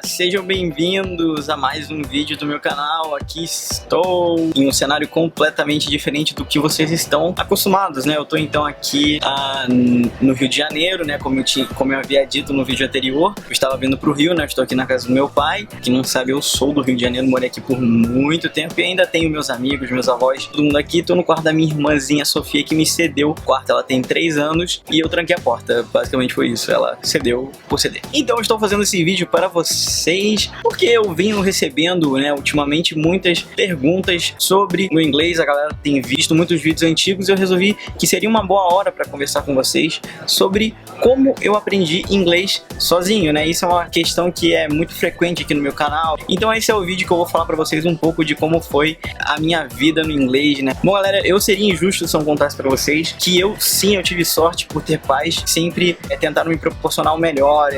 Sejam bem-vindos a mais um vídeo do meu canal. Aqui estou em um cenário completamente diferente do que vocês estão acostumados, né? Eu tô então aqui no Rio de Janeiro, né? Como eu havia dito no vídeo anterior, eu estava vindo pro Rio, né? Estou aqui na casa do meu pai. Quem não sabe, eu sou do Rio de Janeiro, morei aqui por muito tempo e ainda tenho meus amigos, meus avós, todo mundo aqui. Tô no quarto da minha irmãzinha Sofia, que me cedeu o quarto. Ela tem 3 anos e eu tranquei a porta. Basicamente foi isso, ela cedeu por ceder. Então eu estou fazendo esse vídeo para vocês porque eu venho recebendo, né, ultimamente muitas perguntas sobre o inglês. A galera tem visto muitos vídeos antigos e eu resolvi que seria uma boa hora para conversar com vocês sobre como eu aprendi inglês sozinho, né? Isso é uma questão que é muito frequente aqui no meu canal. Então esse é o vídeo que eu vou falar para vocês um pouco de como foi a minha vida no inglês, né? Bom, galera, eu seria injusto se eu não contasse para vocês que eu tive sorte por ter pais que sempre tentaram me proporcionar o melhor,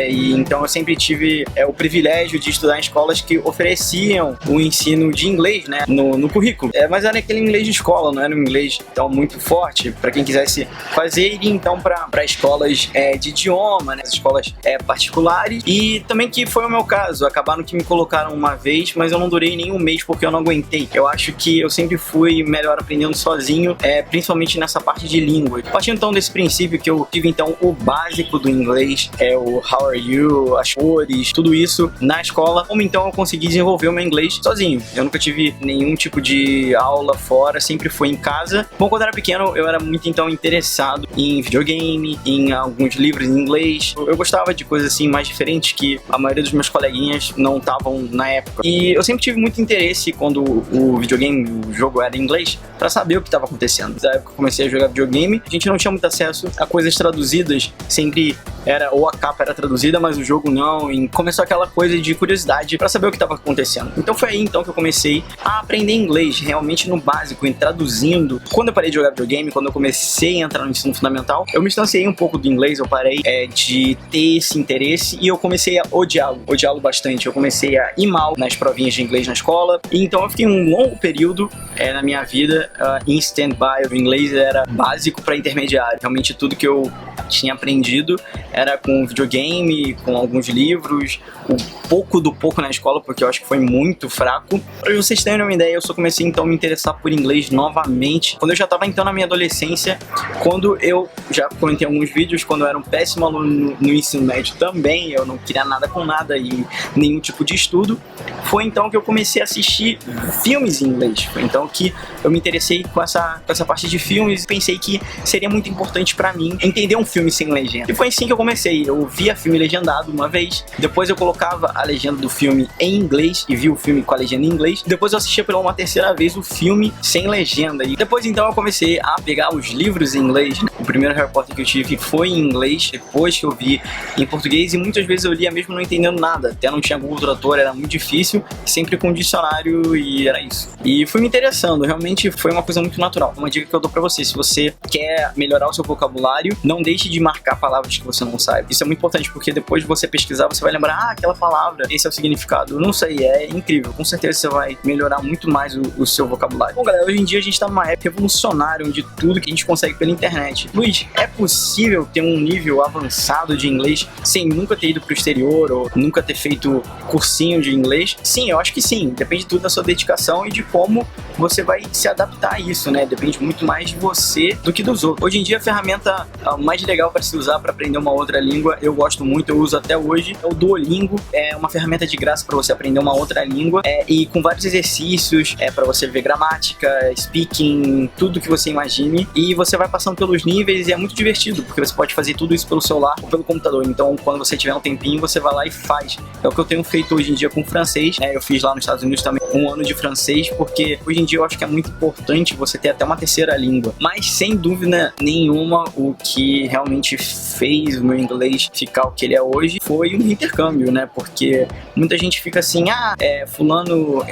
e então eu sempre tive o privilégio de estudar em escolas que ofereciam o ensino de inglês, né, no currículo. Mas era aquele inglês de escola, não era um inglês então muito forte para quem quisesse fazer, iria então para escolas de idioma, né, escolas particulares, e também que foi o meu caso. Acabaram que me colocaram uma vez, mas eu não durei nem um mês porque eu não aguentei. Eu acho que eu sempre fui melhor aprendendo sozinho, principalmente nessa parte de língua. Partindo então desse princípio que eu tive então o básico do inglês, o how are you, as cores, tudo isso na escola, como então eu consegui desenvolver o meu inglês sozinho. Eu nunca tive nenhum tipo de aula fora, sempre foi em casa. Bom, quando eu era pequeno eu era muito então interessado em videogame, em alguns livros em inglês. Eu gostava de coisas assim mais diferentes que a maioria dos meus coleguinhas não estavam na época. E eu sempre tive muito interesse quando o videogame, o jogo era em inglês, para saber o que estava acontecendo. Na época que eu comecei a jogar videogame, a gente não tinha muito acesso a coisas traduzidas, sempre era ou a capa era traduzida, mas o jogo não, e começou aquela coisa de curiosidade para saber o que estava acontecendo. Então foi aí então que eu comecei a aprender inglês, realmente no básico, em traduzindo. Quando eu parei de jogar videogame, quando eu comecei a entrar no ensino fundamental, eu me distanciei um pouco do inglês, eu parei de ter esse interesse e eu comecei a odiá-lo bastante. Eu comecei a ir mal nas provinhas de inglês na escola, e então eu fiquei um longo período na minha vida em stand-by. O inglês era básico para intermediário. Realmente tudo que eu tinha aprendido era com videogame, com alguns livros, o pouco do pouco na escola, porque eu acho que foi muito fraco. Para vocês terem uma ideia, eu só comecei então a me interessar por inglês novamente quando eu já estava então na minha adolescência, quando eu já comentei alguns vídeos, quando eu era um péssimo aluno no ensino médio também, eu não queria nada com nada e nenhum tipo de estudo. Foi então que eu comecei a assistir filmes em inglês. Foi então que eu me interessei com essa parte de filmes e pensei que seria muito importante para mim entender um filme sem legenda. E foi assim que eu comecei. Eu via filme legendado uma vez, depois eu colocava a legenda do filme em inglês e via o filme com a legenda em inglês, depois eu assistia pela uma terceira vez o filme sem legenda, e depois então eu comecei a pegar os livros em inglês. O primeiro Harry Potter que eu tive foi em inglês, depois que eu vi em português, e muitas vezes eu lia mesmo não entendendo nada, até não tinha Google Tradutor, era muito difícil, sempre com dicionário, e era isso. E fui me interessando, realmente foi uma coisa muito natural. Uma dica que eu dou pra você: se você quer melhorar o seu vocabulário, não deixe de marcar palavras que você não sabe. Isso é muito importante, porque depois de você pesquisar, você vai lembrar, aquela palavra, esse é o significado. Não sei, é incrível. Com certeza você vai melhorar muito mais o seu vocabulário. Bom, galera, hoje em dia a gente tá numa época revolucionária, onde tudo que a gente consegue pela internet. Luiz, é possível ter um nível avançado de inglês sem nunca ter ido pro exterior ou nunca ter feito cursinho de inglês? Sim, eu acho que sim. Depende tudo da sua dedicação e de como você vai se adaptar a isso, né? Depende muito mais de você do que dos outros. Hoje em dia a ferramenta mais legal para se usar para aprender uma outra língua, eu gosto muito, eu uso até hoje, é o Duolingo. É uma ferramenta de graça para você aprender uma outra língua, e com vários exercícios para você ver gramática, speaking, tudo que você imagine, e você vai passando pelos níveis e é muito divertido, porque você pode fazer tudo isso pelo celular ou pelo computador. Então quando você tiver um tempinho, você vai lá e faz. É o que eu tenho feito hoje em dia com francês, né? Eu fiz lá nos Estados Unidos também 1 ano de francês, porque hoje em dia eu acho que é muito importante você ter até uma terceira língua. Mas sem dúvida nenhuma, o que realmente fez o meu inglês ficar o que ele é hoje foi um intercâmbio, né? Porque muita gente fica assim, fulano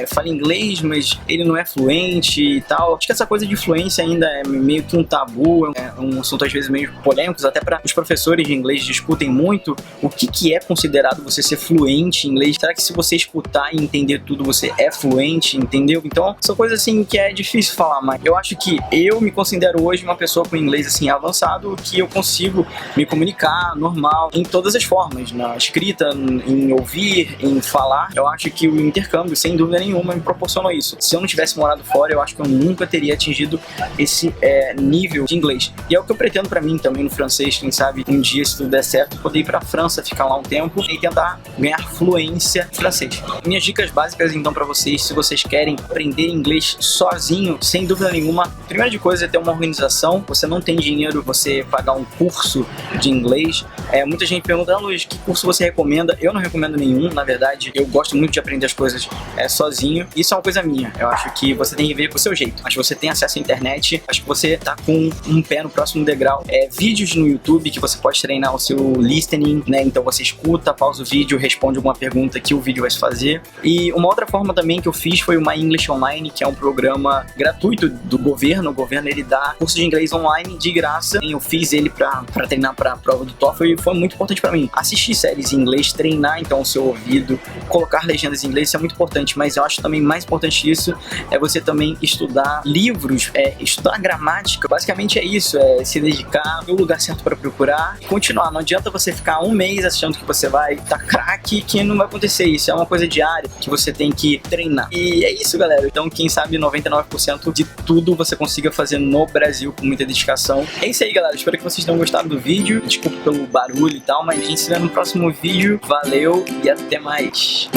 fala inglês, mas ele não é fluente e tal. Acho que essa coisa de fluência ainda é meio que um tabu, é um assunto às vezes meio polêmico, até para os professores de inglês discutem muito o que é considerado você ser fluente em inglês. Será que se você escutar e entender tudo, você é fluente, entendeu? Então, são coisas assim que é difícil falar, mas eu acho que eu me considero hoje uma pessoa com inglês assim avançado, que eu consigo me comunicar normal em todas as formas, na escrita, em ouvir, em falar. Eu acho que o intercâmbio, sem dúvida nenhuma, me proporcionou isso. Se eu não tivesse morado fora, eu acho que eu nunca teria atingido esse nível de inglês. E é o que eu pretendo pra mim também no francês, quem sabe um dia, se tudo der certo, poder ir pra França, ficar lá um tempo e tentar ganhar fluência em francês. Minhas dicas básicas então pra vocês, se vocês querem aprender inglês sozinho, sem dúvida nenhuma, primeira de coisa é ter uma organização. Você não tem dinheiro, você pagar um curso de inglês. Muita gente pergunta, Luiz, que curso você recomenda? Eu não recomendo nenhum, na verdade, eu gosto muito de aprender as coisas sozinho. Isso é uma coisa minha, eu acho que você tem que ver com o seu jeito. Acho que você tem acesso à internet, acho que você tá com um pé no próximo degrau. Vídeos no YouTube que você pode treinar o seu listening, né? Então você escuta, pausa o vídeo, responde alguma pergunta que o vídeo vai se fazer. E uma outra forma também que eu fiz foi o My English Online, que é um programa gratuito do governo. O governo, ele dá curso de inglês online de graça. Eu fiz ele pra treinar pra prova do TOEFL e foi muito importante pra mim. Assistir séries em inglês, treinar então o seu ouvido, colocar legendas em inglês, isso é muito importante, mas eu acho também mais importante isso é você também estudar livros, estudar gramática. Basicamente é isso, se dedicar, ter o lugar certo para procurar e continuar. Não adianta você ficar um mês achando que você vai estar craque, que não vai acontecer. Isso é uma coisa diária que você tem que treinar. E é isso, galera. Então, quem sabe 99% de tudo você consiga fazer no Brasil com muita dedicação. É isso aí, galera. Espero que vocês tenham gostado do vídeo. Desculpa pelo barulho e tal, mas a gente se vê no próximo vídeo. Valeu e até mais.